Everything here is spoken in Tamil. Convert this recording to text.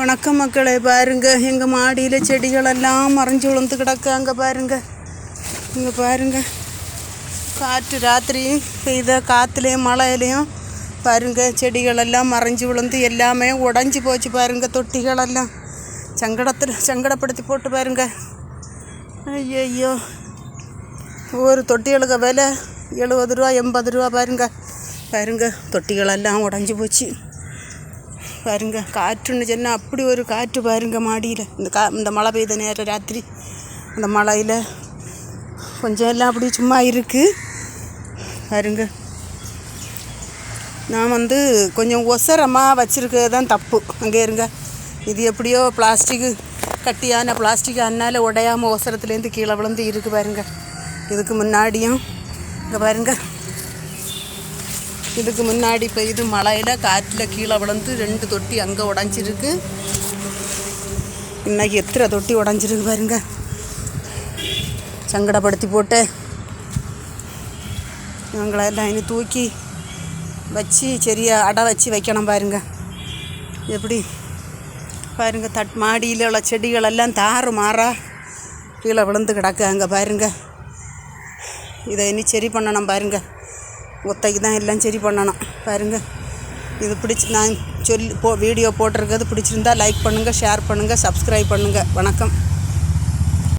வணக்கம் மக்களே, பாருங்க எங்கள் மாடியில் செடிகளெல்லாம் மறைஞ்சு விழுந்து கிடக்கு. அங்கே பாருங்க, இங்கே பாருங்க, காற்று ராத்திரியும் பெய்த காற்றுலேயும் மழையிலையும் பாருங்க செடிகளெல்லாம் மறைஞ்சு விழுந்து எல்லாமே உடஞ்சி போச்சு. பாருங்க தொட்டிகளெல்லாம் சங்கடப்படுத்தி போட்டு பாருங்க. ஐயோ, ஒரு தொட்டிகளுக்கு விலை 70 ரூபா 80 ரூபா. பாருங்க தொட்டிகளெல்லாம் உடஞ்சி போச்சு. பாருங்க காற்றுன்னு சொன்னால் அப்படி ஒரு காற்று. பாருங்க மாடியில் இந்த மழை பெய்த நேரம் ராத்திரி அந்த மழையில் கொஞ்சம் எல்லாம் அப்படி சும்மா இருக்குது. பாருங்க நான் கொஞ்சம் ஒசரமாக வச்சுருக்கிறது தான் தப்பு. அங்கே இருங்க, இது எப்படியோ பிளாஸ்டிக்கு கட்டியான பிளாஸ்டிக் அதனால் உடையாமல் ஒசரத்துலேருந்து கீழே விழுந்து இருக்குது. பாருங்க இதுக்கு முன்னாடியும் இங்கே பாருங்க, இதுக்கு முன்னாடி இப்போ இது மழையில் காற்றில் கீழே விழுந்து 2 தொட்டி அங்கே உடஞ்சிருக்கு. இன்றைக்கி எத்தனை தொட்டி உடஞ்சிருக்கு பாருங்க. சங்கடப்படுத்தி போட்டு இவங்களெல்லாம் இனி தூக்கி வச்சு சரியாக அடை வச்சு வைக்கணும். பாருங்க எப்படி பாருங்க மாடியில் உள்ள செடிகளெல்லாம் தாறு மாறாக கீழே விழுந்து கிடக்கு. அங்கே பாருங்க, இதை இனி சரி பண்ணணும். பாருங்க ஒத்தைக்கு தான் எல்லாம் சரி பண்ணணும். பாருங்கள் இது நான் வீடியோ போட்டிருக்கிறது பிடிச்சிருந்தா லைக் பண்ணுங்கள், ஷேர் பண்ணுங்கள், சப்ஸ்கிரைப் பண்ணுங்கள். வணக்கம்.